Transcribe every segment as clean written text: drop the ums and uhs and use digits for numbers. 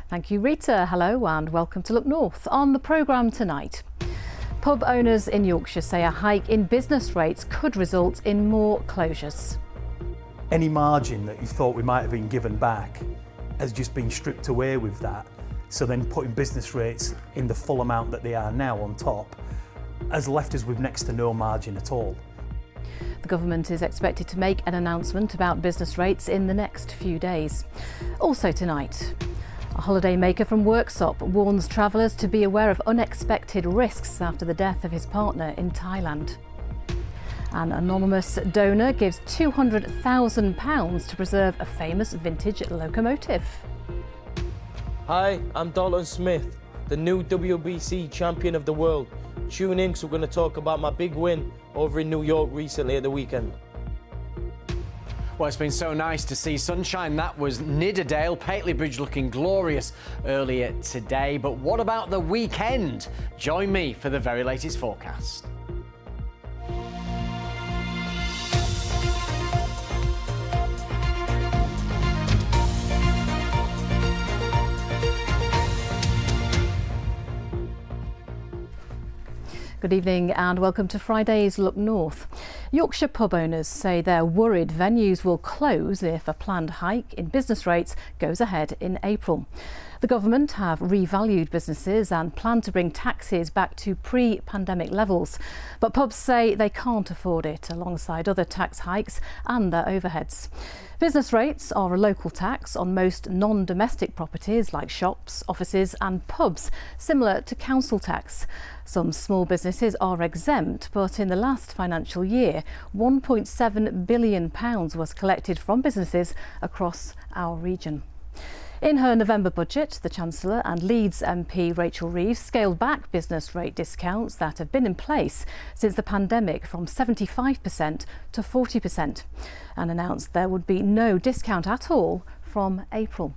Thank you, Rita. Hello and welcome to Look North. On the programme tonight, pub owners in Yorkshire say a hike in business rates could result in more closures. Any margin that you thought we might have been given back has just been stripped away with that. So then putting business rates in the full amount that they are now on top has left us with next to no margin at all. The government is expected to make an announcement about business rates in the next few days. Also tonight, a holidaymaker from Worksop warns travellers to be aware of unexpected risks after the death of his partner in Thailand. An anonymous donor gives £200,000 to preserve a famous vintage locomotive. Hi, I'm Dalton Smith, the new WBC champion of the world. Tune in because we're going to talk about my big win over in New York recently at the weekend. Well, it's been so nice to see sunshine. That was Nidderdale, Pateley Bridge looking glorious earlier today. But what about the weekend? Join me for the very latest forecast. Good evening and welcome to Friday's Look North. Yorkshire pub owners say they're worried venues will close if a planned hike in business rates goes ahead in April. The government have revalued businesses and plan to bring taxes back to pre-pandemic levels. But pubs say they can't afford it alongside other tax hikes and their overheads. Business rates are a local tax on most non-domestic properties like shops, offices and pubs, similar to council tax. Some small businesses are exempt, but in the last financial year, £1.7 billion was collected from businesses across our region. In her November budget, the Chancellor and Leeds MP Rachel Reeves scaled back business rate discounts that have been in place since the pandemic from 75% to 40% and announced there would be no discount at all from April.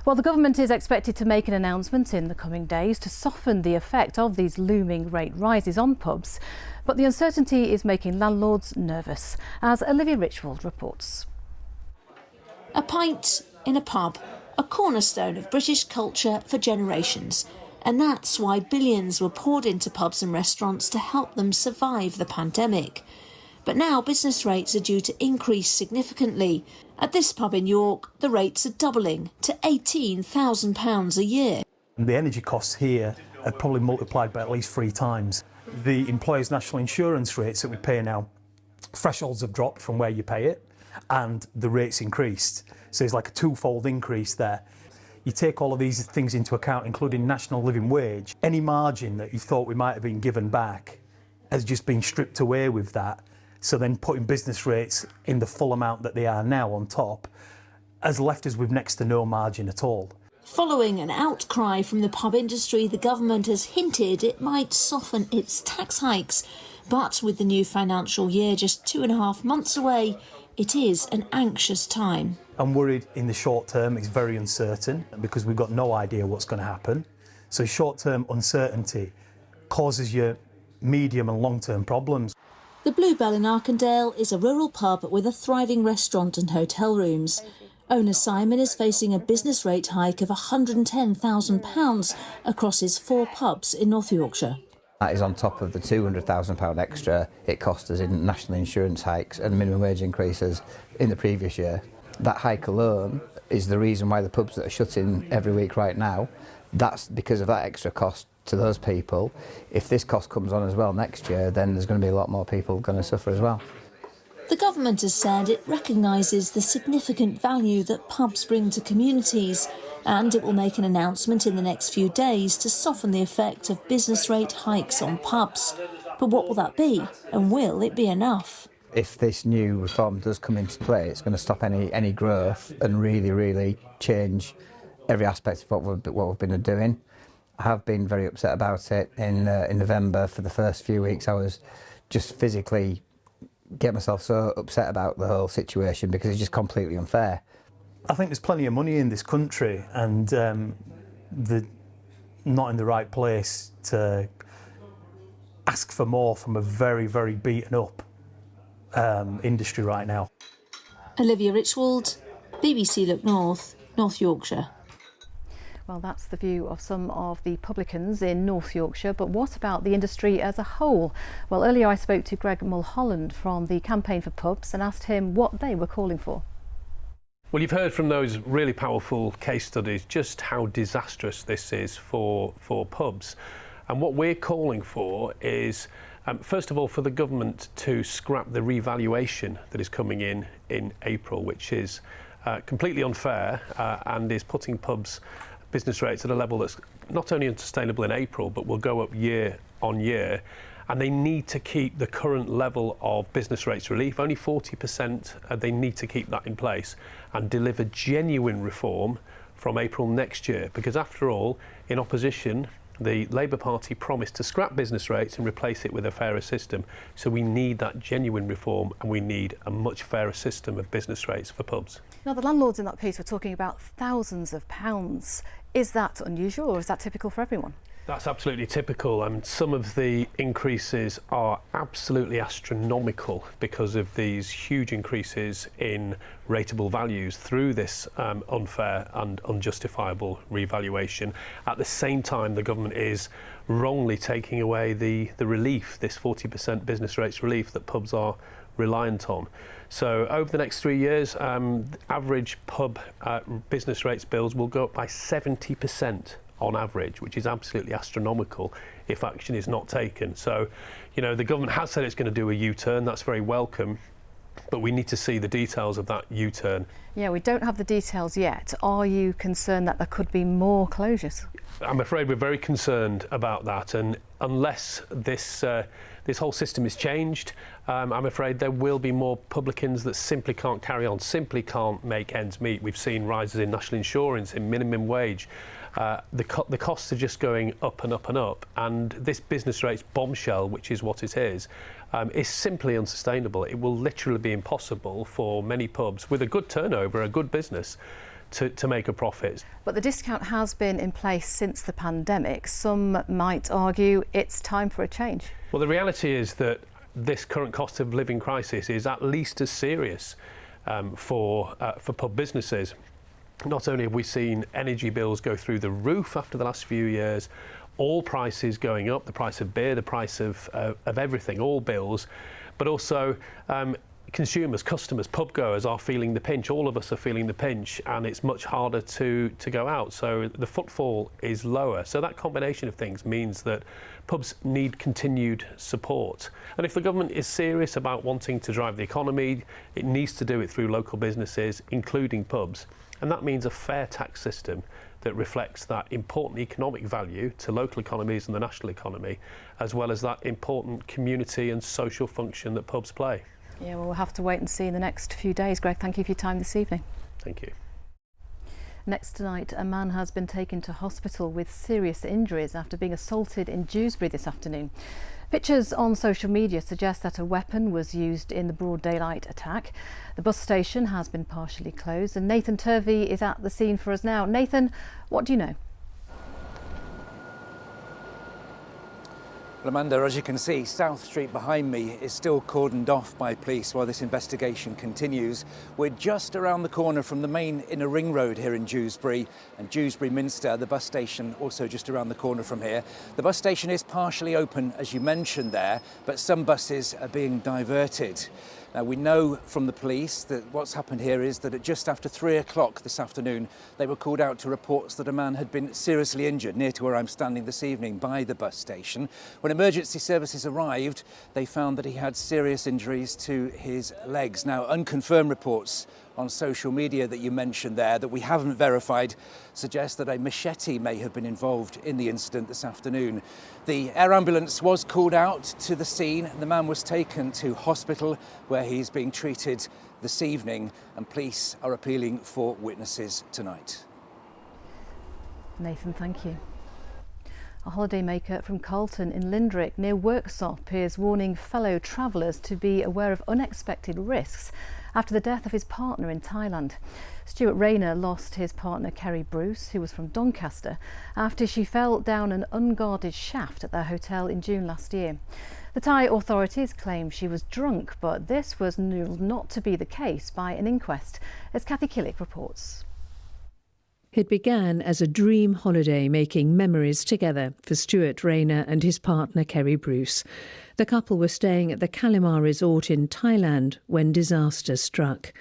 Well, the government is expected to make an announcement in the coming days to soften the effect of these looming rate rises on pubs, but the uncertainty is making landlords nervous, as Olivia Richwald reports. A pint in a pub, a cornerstone of British culture for generations. And that's why billions were poured into pubs and restaurants to help them survive the pandemic. But now business rates are due to increase significantly. At this pub in York, the rates are doubling to £18,000 a year. The energy costs here are probably multiplied by at least 3 times. The employers' national insurance rates that we pay now, thresholds have dropped from where you pay it and the rates increased. So it's like a twofold increase there. You take all of these things into account, including national living wage. Any margin that you thought we might have been given back has just been stripped away with that. So then putting business rates in the full amount that they are now on top has left us with next to no margin at all. Following an outcry from the pub industry, the government has hinted it might soften its tax hikes. But with the new financial year just 2.5 months away, it is an anxious time. I'm worried in the short term it's very uncertain because we've got no idea what's going to happen. So short-term uncertainty causes you medium and long-term problems. The Bluebell in Arkandale is a rural pub with a thriving restaurant and hotel rooms. Owner Simon is facing a business rate hike of £110,000 across his 4 pubs in North Yorkshire. That is on top of the £200,000 extra it cost us in national insurance hikes and minimum wage increases in the previous year. That hike alone is the reason why the pubs that are shutting every week right now, that's because of that extra cost to those people. If this cost comes on as well next year, then there's going to be a lot more people going to suffer as well. The government has said it recognises the significant value that pubs bring to communities, and it will make an announcement in the next few days to soften the effect of business rate hikes on pubs. But what will that be, and will it be enough? If this new reform does come into play, it's going to stop any growth and really change every aspect of what we've been doing. I have been very upset about it. In November, for the first few weeks, I was just physically get myself so upset about the whole situation because it's just completely unfair. I think there's plenty of money in this country and they're not in the right place to ask for more from a very beaten up industry right now. Olivia Richwald, BBC Look North, North Yorkshire. Well, that's the view of some of the publicans in North Yorkshire, but what about the industry as a whole? Well, earlier I spoke to Greg Mulholland from the Campaign for Pubs and asked him what they were calling for. Well, you've heard from those really powerful case studies just how disastrous this is for pubs. And what we're calling for is, first of all, for the government to scrap the revaluation that is coming in April, which is completely unfair and is putting pubs' business rates at a level that's not only unsustainable in April, but will go up year on year. And they need to keep the current level of business rates relief, only 40%, they need to keep that in place and deliver genuine reform from April next year. Because after all, in opposition, the Labour Party promised to scrap business rates and replace it with a fairer system. So we need that genuine reform and we need a much fairer system of business rates for pubs. Now, the landlords in that piece were talking about thousands of pounds. Is that unusual or is that typical for everyone? That's absolutely typical, and some of the increases are absolutely astronomical because of these huge increases in rateable values through this unfair and unjustifiable revaluation. At the same time, the government is wrongly taking away the relief, this 40% business rates relief that pubs are reliant on. So over the next 3 years, average pub business rates bills will go up by 70%. On average, which is absolutely astronomical if action is not taken. So, you know, the government has said it's going to do a U-turn. That's very welcome, but we need to see the details of that U-turn. Yeah, we don't have the details yet. Are you concerned that there could be more closures? I'm afraid we're very concerned about that, and unless this whole system is changed, I'm afraid there will be more publicans that simply can't carry on, simply can't make ends meet. We've seen rises in national insurance, in minimum wage. The costs are just going up and up and up, and this business rates bombshell, which is what it is simply unsustainable. It will literally be impossible for many pubs with a good turnover, a good business, to make a profit. But the discount has been in place since the pandemic. Some might argue it's time for a change. Well, the reality is that this current cost of living crisis is at least as serious for pub businesses. Not only have we seen energy bills go through the roof after the last few years, all prices going up, the price of beer, the price of everything, all bills, but also consumers, customers, pub goers are feeling the pinch. All of us are feeling the pinch, and it's much harder to go out. So the footfall is lower. So that combination of things means that pubs need continued support. And if the government is serious about wanting to drive the economy, it needs to do it through local businesses, including pubs. And that means a fair tax system that reflects that important economic value to local economies and the national economy, as well as that important community and social function that pubs play. Yeah, well, we'll have to wait and see in the next few days. Greg, thank you for your time this evening. Thank you. Next tonight, a man has been taken to hospital with serious injuries after being assaulted in Dewsbury this afternoon. Pictures on social media suggest that a weapon was used in the broad daylight attack. The bus station has been partially closed, and Nathan Turvey is at the scene for us now. Nathan, what do you know? Well, Amanda, as you can see, South Street behind me is still cordoned off by police while this investigation continues. We're just around the corner from the main inner ring road here in Dewsbury, and Dewsbury Minster, the bus station, also just around the corner from here. The bus station is partially open, as you mentioned there, but some buses are being diverted. Now, we know from the police that what's happened here is that at just after 3 o'clock this afternoon, they were called out to reports that a man had been seriously injured near to where I'm standing this evening by the bus station. When emergency services arrived, they found that he had serious injuries to his legs. Now, unconfirmed reports on social media that you mentioned there that we haven't verified suggest that a machete may have been involved in the incident this afternoon. The air ambulance was called out to the scene. The man was taken to hospital where he's being treated this evening, and police are appealing for witnesses tonight. Nathan, thank you. A holidaymaker from Carlton in Lindrick near Worksop is warning fellow travellers to be aware of unexpected risks after the death of his partner in Thailand. Stuart Rayner lost his partner Kerry Bruce, who was from Doncaster, after she fell down an unguarded shaft at their hotel in June last year. The Thai authorities claim she was drunk, but this was ruled not to be the case by an inquest, as Kathy Killick reports. It began as a dream holiday, making memories together for Stuart Rayner and his partner Kerry Bruce. The couple were staying at the Kalimar Resort in Thailand when disaster struck.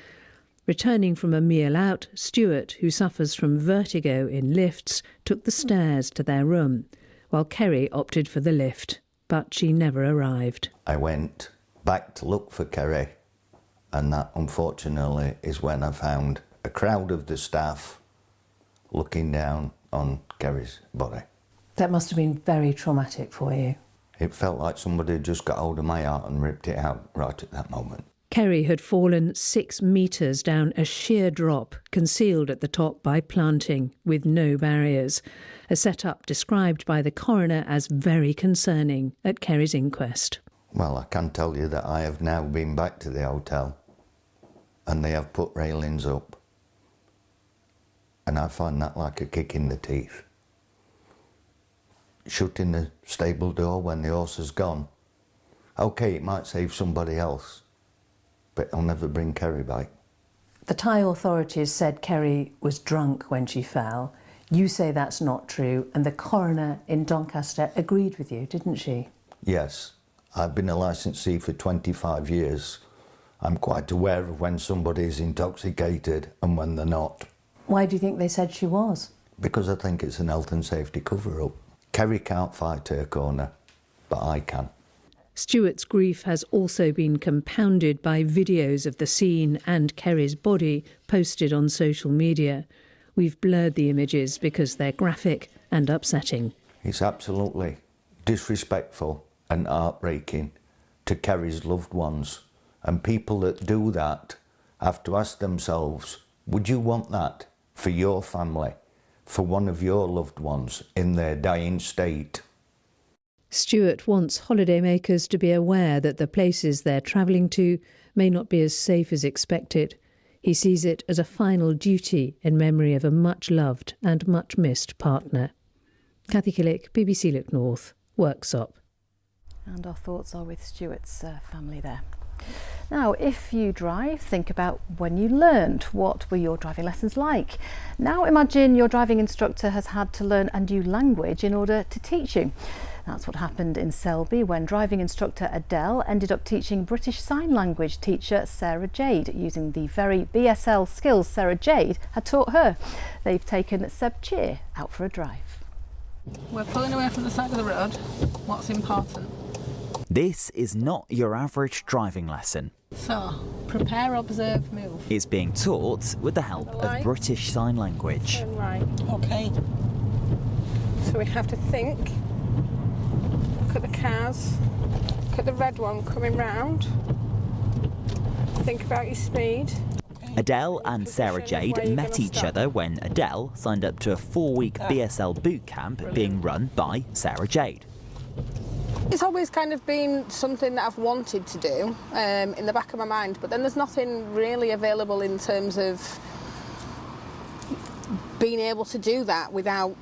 Returning from a meal out, Stuart, who suffers from vertigo in lifts, took the stairs to their room, while Kerry opted for the lift, but she never arrived. I went back to look for Kerry, and that, unfortunately, is when I found a crowd of the staff looking down on Kerry's body. That must have been very traumatic for you. It felt like somebody had just got hold of my heart and ripped it out right at that moment. Kerry had fallen 6 metres down a sheer drop, concealed at the top by planting, with no barriers. A setup described by the coroner as very concerning at Kerry's inquest. Well, I can tell you that I have now been back to the hotel and they have put railings up. And I find that like a kick in the teeth. Shutting the stable door when the horse has gone. OK, it might save somebody else, but I'll never bring Kerry back. The Thai authorities said Kerry was drunk when she fell. You say that's not true, and the coroner in Doncaster agreed with you, didn't she? Yes, I've been a licensee for 25 years. I'm quite aware of when somebody is intoxicated and when they're not. Why do you think they said she was? Because I think it's an health and safety cover-up. Kerry can't fight her corner, but I can. Stuart's grief has also been compounded by videos of the scene and Kerry's body posted on social media. We've blurred the images because they're graphic and upsetting. It's absolutely disrespectful and heartbreaking to Kerry's loved ones. And people that do that have to ask themselves, would you want that for your family, for one of your loved ones in their dying state? Stuart wants holidaymakers to be aware that the places they're travelling to may not be as safe as expected. He sees it as a final duty in memory of a much-loved and much-missed partner. Cathy Killick, BBC Look North, Worksop. And our thoughts are with Stuart's family there. Now, if you drive, think about when you learned. What were your driving lessons like? Now imagine your driving instructor has had to learn a new language in order to teach you. That's what happened in Selby when driving instructor Adele ended up teaching British Sign Language teacher Sarah Jade using the very BSL skills Sarah Jade had taught her. They've taken Seb Cheer out for a drive. We're pulling away from the side of the road. What's important? This is not your average driving lesson. So, prepare, observe, move. It's being taught with the help of British Sign Language. Right, OK. So we have to think. Look at the cars. Look at the red one coming round. Think about your speed. Adele and Sarah Jade met each other when Adele signed up to a 4-week BSL boot camp being run by Sarah Jade. It's always kind of been something that I've wanted to do in the back of my mind, but then there's nothing really available in terms of being able to do that without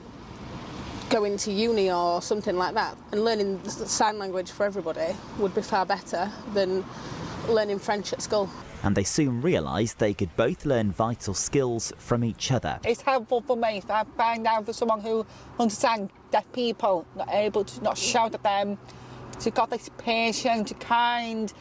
going to uni or something like that. And learning sign language for everybody would be far better than learning French at school. And they soon realised they could both learn vital skills from each other. It's helpful for me if I find out for someone who understands deaf people, not able to not shout at them, to got this patient, to kind,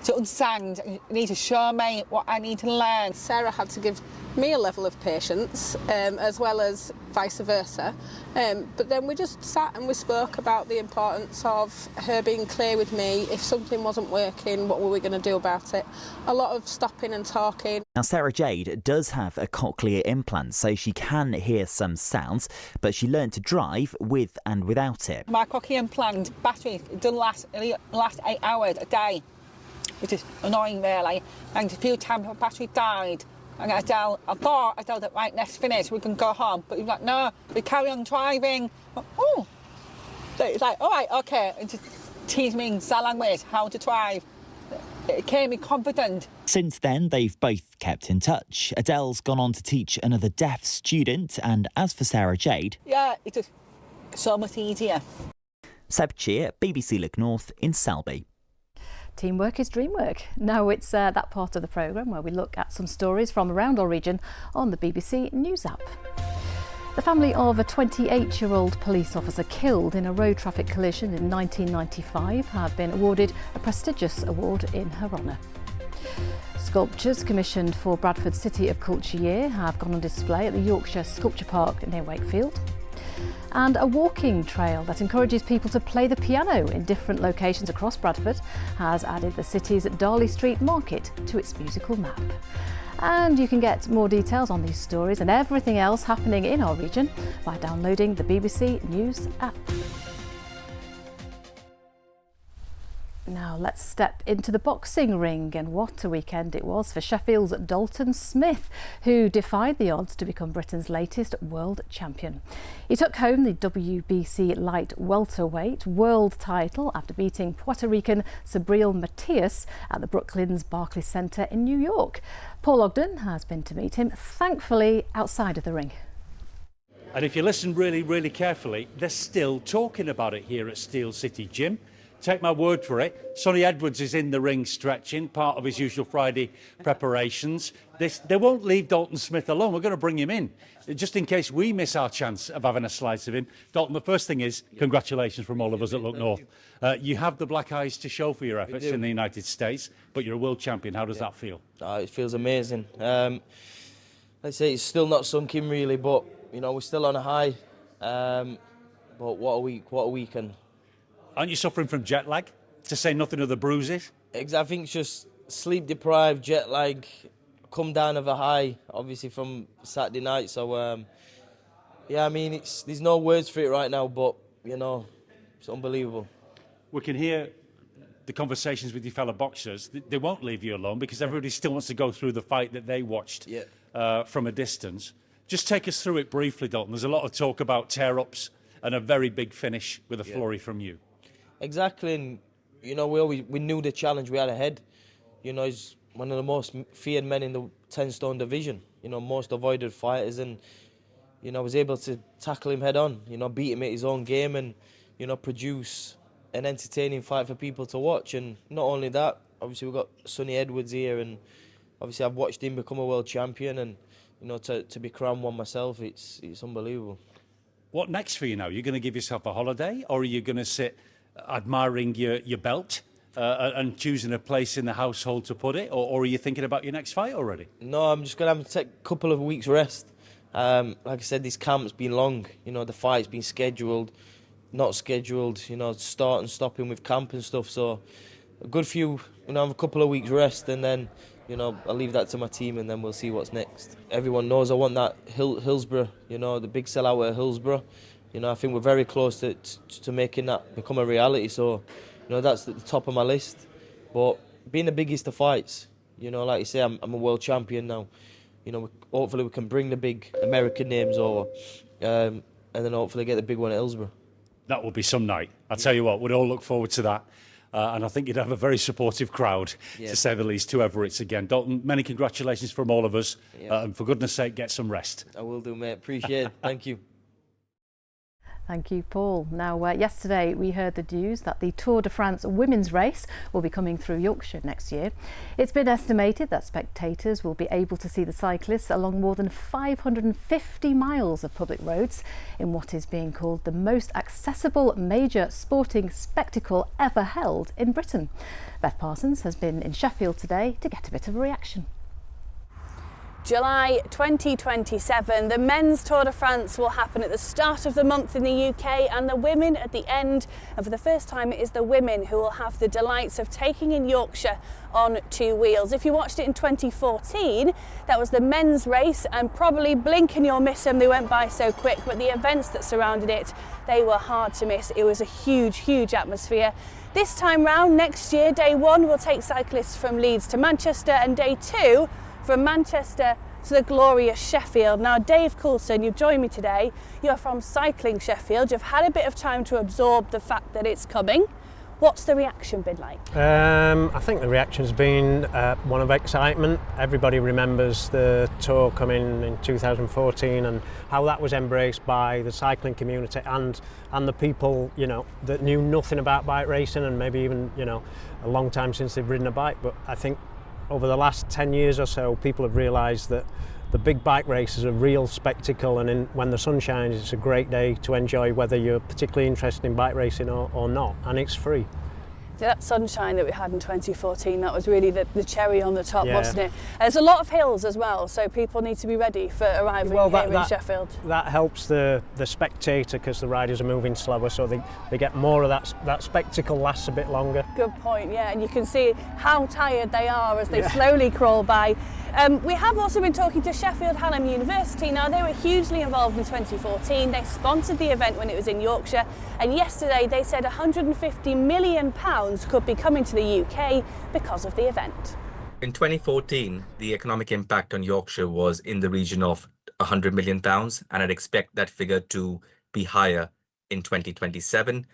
to understand. You need to show me what I need to learn. Sarah had to give me a level of patience, as well as vice versa. But then we just sat and we spoke about the importance of her being clear with me. If something wasn't working, what were we going to do about it? A lot of stopping and talking. Now, Sarah Jade does have a cochlear implant, so she can hear some sounds, but she learned to drive with and without it. My cochlear implant battery doesn't last 8 hours a day, which is annoying really. And a few times my battery died. And I thought that right, let's finish, we can go home. But he's like, no, we carry on driving. Oh, so it's like, all right, okay, and just teach me in sign language how to drive. It gave me confident. Since then, they've both kept in touch. Adele's gone on to teach another deaf student, and as for Sarah Jade... Yeah, it's just so much easier. Seb Cheer, BBC Look North in Selby. Teamwork is dreamwork. Now it's that part of the programme where we look at some stories from around our region on the BBC News app. The family of a 28-year-old police officer killed in a road traffic collision in 1995 have been awarded a prestigious award in her honour. Sculptures commissioned for Bradford's City of Culture Year have gone on display at the Yorkshire Sculpture Park near Wakefield. And a walking trail that encourages people to play the piano in different locations across Bradford has added the city's Darley Street Market to its musical map. And you can get more details on these stories and everything else happening in our region by downloading the BBC News app. Now let's step into the boxing ring, and what a weekend it was for Sheffield's Dalton Smith, who defied the odds to become Britain's latest world champion. He took home the WBC light welterweight world title after beating Puerto Rican Sabriel Matias at the Brooklyn's Barclays Centre in New York. Paul Ogden has been to meet him, thankfully outside of the ring. And if you listen really carefully, they're still talking about it here at Steel City Gym. Take my word for it, Sonny Edwards is in the ring stretching, part of his usual Friday preparations. They won't leave Dalton Smith alone. We're going to bring him in, just in case we miss our chance of having a slice of him. Dalton, the first thing is, congratulations from all of us at Look North. You have the black eyes to show for your efforts in the United States, but you're a world champion. How does that feel? It feels amazing. Like I say, it's still not sunk in really, but you know, we're still on a high. But what a week, what a weekend. Aren't you suffering from jet lag, to say nothing of the bruises? I think it's just sleep deprived, jet lag, come down of a high, obviously from Saturday night. So, yeah, I mean, there's no words for it right now, but, you know, it's unbelievable. We can hear the conversations with your fellow boxers. They won't leave you alone because everybody still wants to go through the fight that they watched from a distance. Just take us through it briefly, Dalton. There's a lot of talk about tear-ups and a very big finish with a flurry from you. Exactly, and you know, we knew the challenge we had ahead. You know, he's one of the most feared men in the 10-stone division. You know, most avoided fighters, and you know, I was able to tackle him head on. You know, beat him at his own game, and you know, produce an entertaining fight for people to watch. And not only that, obviously we've got Sonny Edwards here, and obviously I've watched him become a world champion, and you know, to be crowned one myself, it's unbelievable. What next for you now? You're going to give yourself a holiday, or are you going to sit admiring your belt and choosing a place in the household to put it, or are you thinking about your next fight already? No, I'm just going to have to take a couple of weeks rest. Like I said, this camp's been long. You know, the fight's been scheduled, not scheduled. You know, start and stopping with camp and stuff. So a good few, you know, have a couple of weeks rest, and then you know, I'll leave that to my team, and then we'll see what's next. Everyone knows I want that Hillsborough. You know, the big sellout at Hillsborough. You know, I think we're very close to making that become a reality. So, you know, that's at the top of my list. But being the biggest of fights, you know, like you say, I'm a world champion now. You know, hopefully we can bring the big American names over, and then hopefully get the big one at Hillsborough. That will be some night. I'll tell you what, we'd all look forward to that. And I think you'd have a very supportive crowd, to say the least, whoever it's again. Dalton, many congratulations from all of us. And for goodness sake, get some rest. I will do, mate. Appreciate it. Thank you. Thank you, Paul. Now, yesterday we heard the news that the Tour de France women's race will be coming through Yorkshire next year. It's been estimated that spectators will be able to see the cyclists along more than 550 miles of public roads in what is being called the most accessible major sporting spectacle ever held in Britain. Beth Parsons has been in Sheffield today to get a bit of a reaction. July 2027, the men's Tour de France will happen at the start of the month in the UK and the women at the end. And for the first time, it is the women who will have the delights of taking in Yorkshire on two wheels. If you watched it in 2014, that was the men's race, and probably blink and you'll miss them. They went by so quick, but the events that surrounded it, they were hard to miss. It was a huge atmosphere. This time round, next year, day one will take cyclists from Leeds to Manchester, and day two from Manchester to the glorious Sheffield. Now, Dave Coulson, you've joined me today. You're from Cycling Sheffield. You've had a bit of time to absorb the fact that it's coming. What's the reaction been like? I think the reaction's been one of excitement. Everybody remembers the tour coming in 2014 and how that was embraced by the cycling community and the people, you know, that knew nothing about bike racing and maybe even, you know, a long time since they've ridden a bike. But I think over the last 10 years or so, people have realised that the big bike race is a real spectacle, and when the sun shines, it's a great day to enjoy, whether you're particularly interested in bike racing or not, and it's free. That sunshine that we had in 2014, that was really the cherry on the top, wasn't it? There's a lot of hills as well, so people need to be ready for arriving here in Sheffield. That helps the spectator, because the riders are moving slower, so they get more of that spectacle lasts a bit longer. Good point, yeah, and you can see how tired they are as they slowly crawl by. We have also been talking to Sheffield Hallam University. Now, they were hugely involved in 2014. They sponsored the event when it was in Yorkshire, and yesterday they said £150 million could be coming to the UK because of the event. In 2014, the economic impact on Yorkshire was in the region of £100 million, and I'd expect that figure to be higher in 2027.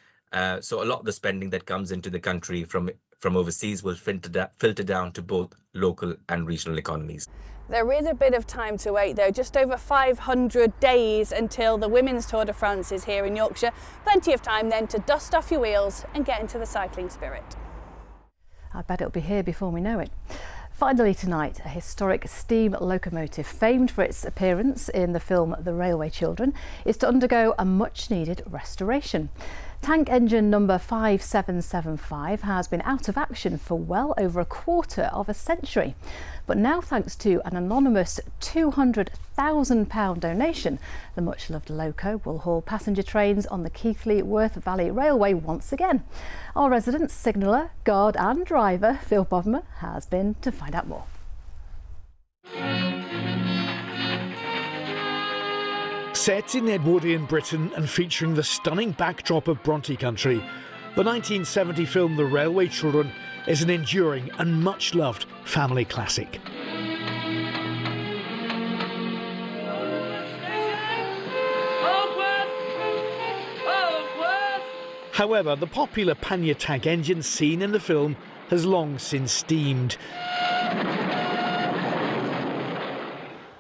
So a lot of the spending that comes into the country from overseas will filter down to both local and regional economies. There is a bit of time to wait though, just over 500 days until the Women's Tour de France is here in Yorkshire. Plenty of time then to dust off your wheels and get into the cycling spirit. I bet it'll be here before we know it. Finally tonight, a historic steam locomotive famed for its appearance in the film The Railway Children is to undergo a much needed restoration. Tank engine number 5775 has been out of action for well over a quarter of a century. But now, thanks to an anonymous £200,000 donation, the much-loved loco will haul passenger trains on the Keighley-Worth Valley Railway once again. Our resident signaller, guard and driver, Phil Bodmer, has been to find out more. Set in Edwardian Britain and featuring the stunning backdrop of Bronte country, the 1970 film The Railway Children is an enduring and much-loved family classic. However, the popular pannier tank engine seen in the film has long since steamed.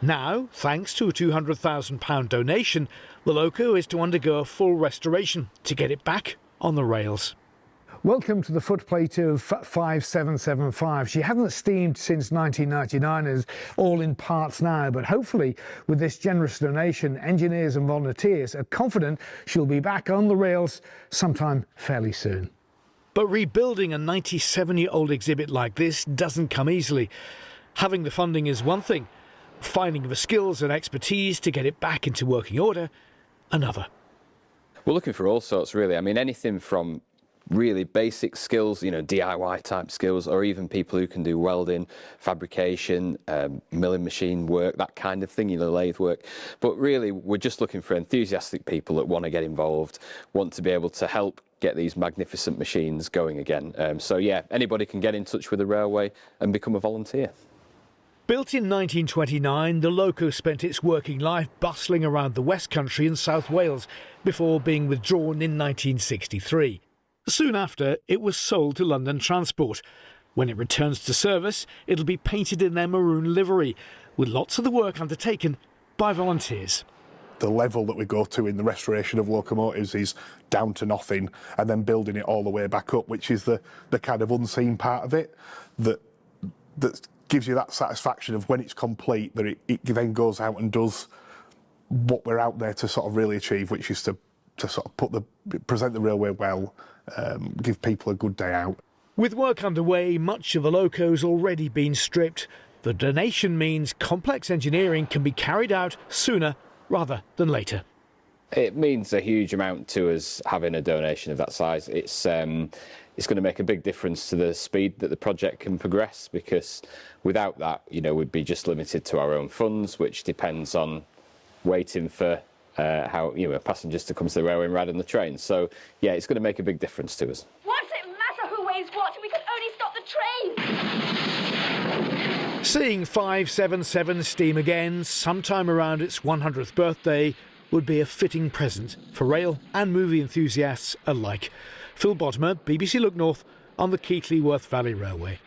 Now, thanks to a £200,000 donation, the loco is to undergo a full restoration to get it back on the rails. Welcome to the footplate of 5775. She hasn't steamed since 1999, is all in parts now, but hopefully with this generous donation, engineers and volunteers are confident she'll be back on the rails sometime fairly soon. But rebuilding a 97-year-old exhibit like this doesn't come easily. Having the funding is one thing, finding the skills and expertise to get it back into working order, another. We're looking for all sorts, really. I mean, anything from really basic skills, you know, DIY type skills, or even people who can do welding, fabrication, milling machine work, that kind of thing, you know, lathe work. But really, we're just looking for enthusiastic people that want to get involved, want to be able to help get these magnificent machines going again. So yeah, anybody can get in touch with the railway and become a volunteer. Built in 1929, the loco spent its working life bustling around the West Country and South Wales before being withdrawn in 1963. Soon after, it was sold to London Transport. When it returns to service, it'll be painted in their maroon livery, with lots of the work undertaken by volunteers. The level that we go to in the restoration of locomotives is down to nothing, and then building it all the way back up, which is the kind of unseen part of it that gives you that satisfaction of when it's complete, that it then goes out and does what we're out there to sort of really achieve, which is to sort of present the railway well, give people a good day out. With work underway, much of the loco's already been stripped. The donation means complex engineering can be carried out sooner rather than later. It means a huge amount to us having a donation of that size. It's going to make a big difference to the speed that the project can progress, because without that, you know, we'd be just limited to our own funds, which depends on waiting for passengers to come to the railway and ride on the train. So yeah, it's going to make a big difference to us. What's it matter who weighs what? We can only stop the train. Seeing 577 steam again sometime around its 100th birthday would be a fitting present for rail and movie enthusiasts alike. Phil Bodmer, BBC Look North, on the Keighley-Worth Valley Railway.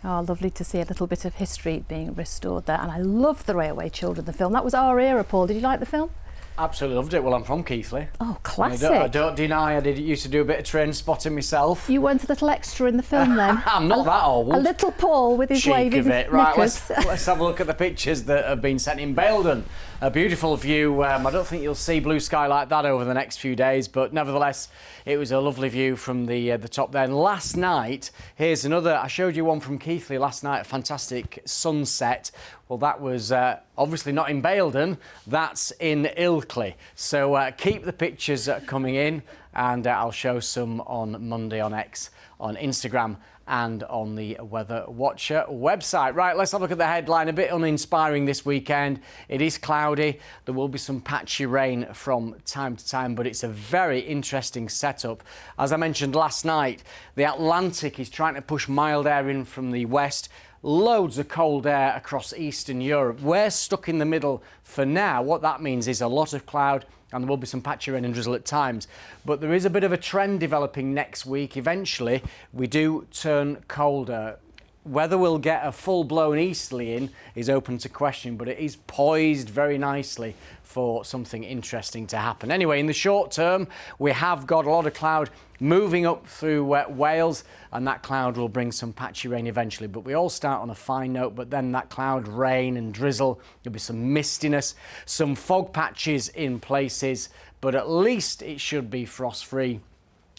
Oh, lovely to see a little bit of history being restored there. And I love The Railway Children, the film. That was our era, Paul. Did you like the film? Absolutely loved it. Well, I'm from Keighley. Oh, classic. I don't deny I used to do a bit of train spotting myself. You weren't a little extra in the film then? I'm not that old. A little Paul with his Cheek waving of it. Right, knickers. let's have a look at the pictures that have been sent in Baildon. A beautiful view. I don't think you'll see blue sky like that over the next few days, but nevertheless, it was a lovely view from the top there. And last night, here's another. I showed you one from Keighley last night, a fantastic sunset. Well, that was obviously not in Baildon, that's in Ilkley. So keep the pictures coming in, and I'll show some on Monday on X, on Instagram, and on the Weather Watcher website. Right, let's have a look at the headline. A bit uninspiring this weekend. It is cloudy. There will be some patchy rain from time to time, but it's a very interesting setup. As I mentioned last night, the Atlantic is trying to push mild air in from the west. Loads of cold air across Eastern Europe. We're stuck in the middle for now. What that means is a lot of cloud, and there will be some patchy rain and drizzle at times. But there is a bit of a trend developing next week. Eventually, we do turn colder. Whether we'll get a full-blown easterly in is open to question, but it is poised very nicely for something interesting to happen. Anyway, in the short term, we have got a lot of cloud moving up through Wales, and that cloud will bring some patchy rain eventually. But we all start on a fine note, but then that cloud, rain and drizzle, there'll be some mistiness, some fog patches in places, but at least it should be frost-free.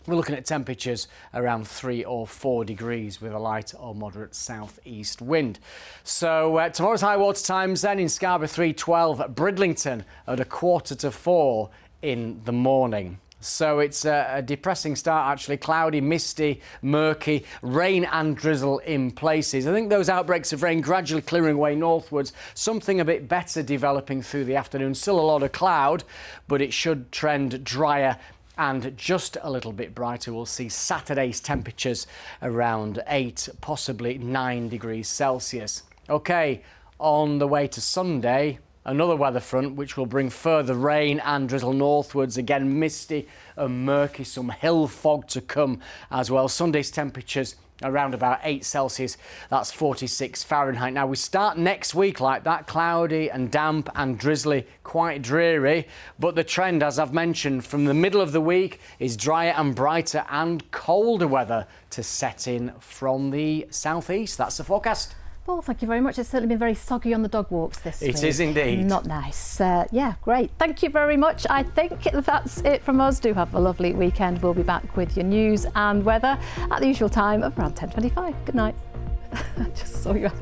We're looking at temperatures around 3 or 4 degrees with a light or moderate southeast wind. So tomorrow's high water times then in Scarborough 3:12, at Bridlington at 3:45 in the morning. So it's a depressing start, actually. Cloudy, misty, murky, rain and drizzle in places. I think those outbreaks of rain gradually clearing away northwards. Something a bit better developing through the afternoon. Still a lot of cloud, but it should trend drier and just a little bit brighter. We'll see Saturday's temperatures around 8, possibly 9 degrees Celsius. OK, on the way to Sunday, another weather front which will bring further rain and drizzle northwards. Again, misty and murky, some hill fog to come as well. Sunday's temperatures around about 8 Celsius, that's 46 Fahrenheit. Now, we start next week like that, cloudy and damp and drizzly, quite dreary, but the trend, as I've mentioned, from the middle of the week is drier and brighter and colder weather to set in from the southeast. That's the forecast. Well, thank you very much. It's certainly been very soggy on the dog walks this week. It is indeed. Not nice. Yeah, great. Thank you very much. I think that's it from us. Do have a lovely weekend. We'll be back with your news and weather at the usual time of around 10:25. Good night. I just saw you.